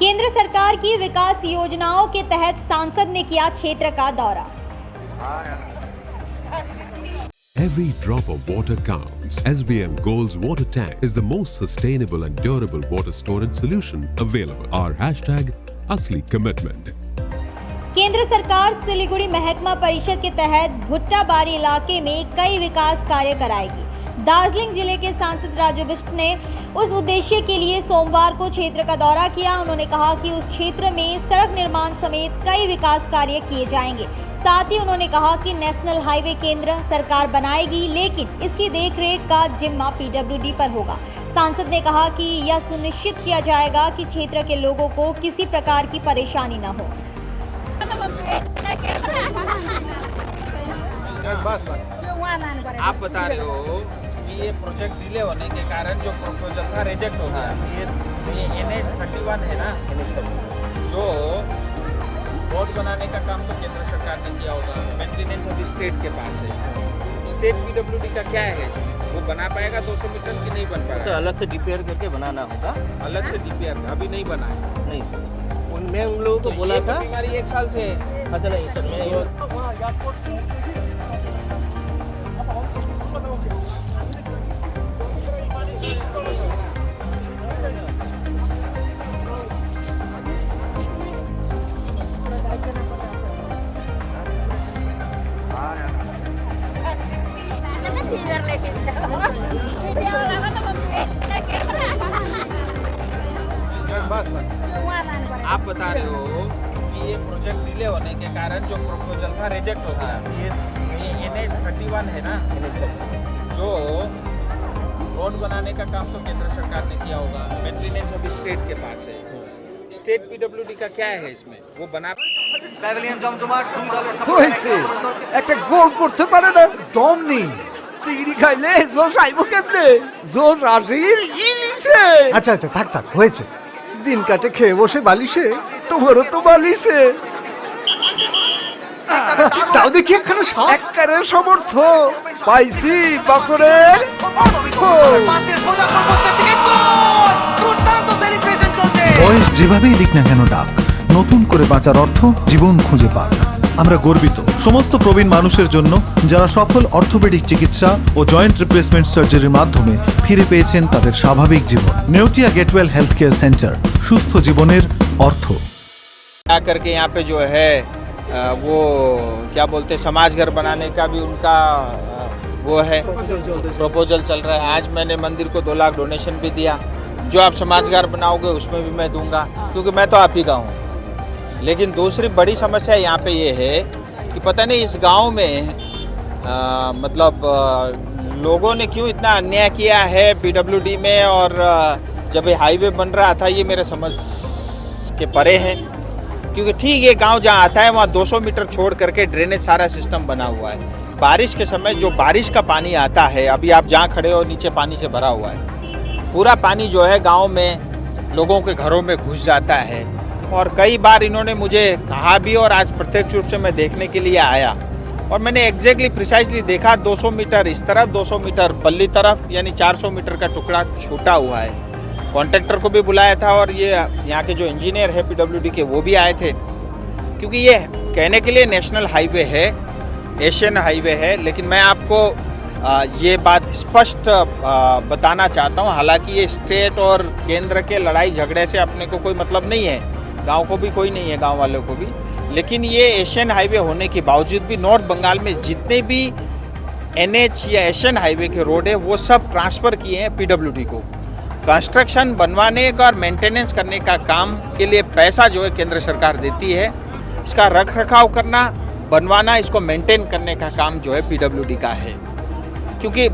केंद्र सरकार की विकास योजनाओं के तहत सांसद ने किया क्षेत्र का दौरा। Every drop of water counts. SBM Gold's water tank is the most sustainable and durable water storage solution available. Our hashtag Asli Commitment. केंद्र सरकार सिलीगुड़ी महकमा परिषद के तहत भुट्टाबाड़ी इलाके में कई विकास कार्य कराएगी। दार्जिलिंग जिले के सांसद राजू बिष्ट ने उस उद्देश्य के लिए सोमवार को क्षेत्र का दौरा किया। उन्होंने कहा कि उस क्षेत्र में सड़क निर्माण समेत कई विकास कार्य किए जाएंगे। साथ ही उन्होंने कहा कि नेशनल हाईवे केंद्र सरकार बनाएगी, लेकिन इसकी देखरेख का जिम्मा पीडब्ल्यूडी पर होगा। सांसद ने कहा कि यह सुनिश्चित किया जाएगा कि क्षेत्र के लोगों को किसी प्रकार की परेशानी न हो। आप बता रहे हो कि ये प्रोजेक्ट डिले होने के कारण जो प्रपोजल था रिजेक्ट हो गया। ये NH 31 है ना, जो रोड बनाने का काम तो केंद्र सरकार ने किया होगा, मेंटेनेंस अभी स्टेट के पास है। स्टेट पीडब्ल्यूडी का क्या है इसमें, वो बना पाएगा 200 मीटर की नहीं बन पाएगा? सर अलग से डीपीआर करके बनाना होगा। अलग से डीपीआर अभी नहीं बना है? नहीं सर, उनमें उन लोगों को बोला था। बीमारी 1 साल से है। अच्छा नहीं सर, मैं आप बता रहे हो कि ये प्रोजेक्ट डिले होने के कारण जो प्रपोजल था रिजेक्ट हो गया। ये NH 31 है ना, जो रोड बनाने का काम तो केंद्र सरकार ने किया होगा, मेंटेनेंस अभी स्टेट के पास है। स्टेट पीडब्ल्यूडी का क्या है इसमें, वो बना হয়েছে একটা গোল করতে পারে না, দম নেই। চিংড়ি খাইলে জোশ আইবো কেমনে? জোশ আসিল ইলিশে। আচ্ছা আচ্ছা থাক থাক হয়েছে, দিন কাটে খেয়ে বসে বালিশে, তোমারও তো বালিশে। তাও দেখি একখানে একবারে সমর্থ পাইছি বছরের অর্থ। বয়স যেভাবেই দিক না কেন ডাক, নতুন করে বাঁচার অর্থ জীবন খুঁজে পাক। আমরা গর্বিত সমস্ত প্রবীণ মানুষের জন্য যারা সফল অর্থোপেডিক চিকিৎসা ও জয়েন্ট রিপ্লেসমেন্ট সার্জারির মাধ্যমে ফিরে পেয়েছেন তাদের স্বাভাবিক জীবন। Neotia Getwell health care centre, সুস্থ জীবনের অর্থ। करके यहाँ पे जो है वो क्या बोलते हैं, समाज घर बनाने का भी उनका वो है, प्रपोजल चल रहा है। आज मैंने मंदिर को 2 लाख डोनेशन भी दिया। जो आप समाज घर बनाओगे उसमें भी मैं दूंगा, क्योंकि मैं तो आप ही का हूँ। लेकिन दूसरी बड़ी समस्या यहाँ पे ये है कि पता नहीं इस गांव में मतलब लोगों ने क्यों इतना अन्याय किया है पीडब्ल्यूडी में, और जब ये हाईवे बन रहा था ये मेरे समझ के परे है। क्योंकि ठीक ये गांव जहाँ आता है वहाँ 200 मीटर छोड़ करके ड्रेनेज सारा सिस्टम बना हुआ है। बारिश के समय जो बारिश का पानी आता है, अभी आप जहाँ खड़े हो नीचे पानी से भरा हुआ है, पूरा पानी जो है गांव में लोगों के घरों में घुस जाता है। और कई बार इन्होंने मुझे कहा भी, और आज प्रत्यक्ष रूप से मैं देखने के लिए आया और मैंने एग्जैक्टली प्रिसाइजली देखा 200 मीटर इस तरफ, 200 मीटर पल्ली तरफ, यानी 400 मीटर का टुकड़ा छूटा हुआ है। कॉन्ट्रैक्टर को भी बुलाया था और ये यहाँ के जो इंजीनियर है पीडब्ल्यूडी के वो भी आए थे, क्योंकि ये कहने के लिए नेशनल हाईवे है, एशियन हाईवे है, लेकिन मैं आपको ये बात स्पष्ट बताना चाहता हूँ। हालांकि ये स्टेट और केंद्र के लड़ाई झगड़े से अपने को कोई मतलब नहीं है, गांव को भी कोई नहीं है, गांव वालों को भी, लेकिन ये एशियन हाईवे होने के बावजूद भी नॉर्थ बंगाल में जितने भी NH या एशियन हाईवे के रोड है वो सब ट्रांसफ़र किए हैं पीडब्ल्यूडी को। कंस्ट्रक्शन बनवाने का और मेंटेनेंस करने का काम के लिए पैसा जो है केंद्र सरकार देती है, इसका रख रखाव करना, बनवाना, इसको मेंटेन करने का काम जो है पीडब्ल्यूडी का है। क्योंकि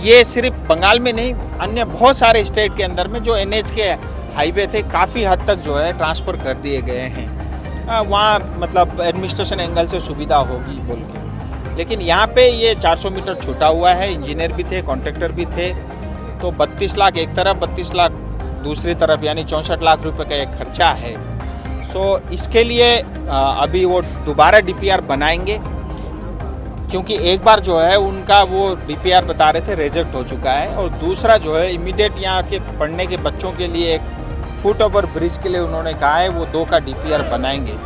ये सिर्फ बंगाल में नहीं, अन्य बहुत सारे स्टेट के अंदर में जो NH के हाईवे थे काफ़ी हद तक जो है ट्रांसफ़र कर दिए गए हैं, वहाँ मतलब एडमिनिस्ट्रेशन एंगल से सुविधा होगी बोल के। लेकिन यहाँ पे ये 400 मीटर छूटा हुआ है, इंजीनियर भी थे, कॉन्ट्रैक्टर भी थे, तो 32 लाख एक तरफ, 32 लाख दूसरी तरफ, यानी 64 लाख रुपए का एक खर्चा है। सो इसके लिए अभी वो दोबारा DPR बनाएंगे। क्योंकि एक बार जो है उनका वो डीपीआर बता रहे थे रिजेक्ट हो चुका है, और दूसरा जो है इमीडिएट यहाँ के पढ़ने के बच्चों के लिए एक फुट ओवर ब्रिज के लिए उन्होंने कहा है वो 2 का डीपीआर बनाएंगे।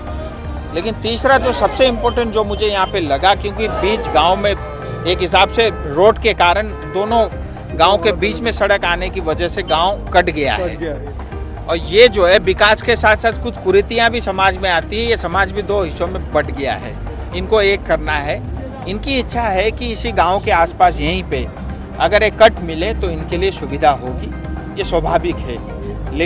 लेकिन तीसरा जो सबसे इम्पोर्टेंट जो मुझे यहाँ पे लगा, क्योंकि बीच गांव में एक हिसाब से रोड के कारण दोनों गांव के बीच में सड़क आने की वजह से गांव कट गया है, और ये जो है विकास के साथ साथ कुछ कुरीतियाँ भी समाज में आती है। ये समाज भी 2 हिस्सों में बट गया है, इनको एक करना है। इनकी इच्छा है कि इसी गांव के आसपास यहीं पे अगर एक कट मिले तो इनके लिए सुविधा होगी, ये स्वाभाविक है।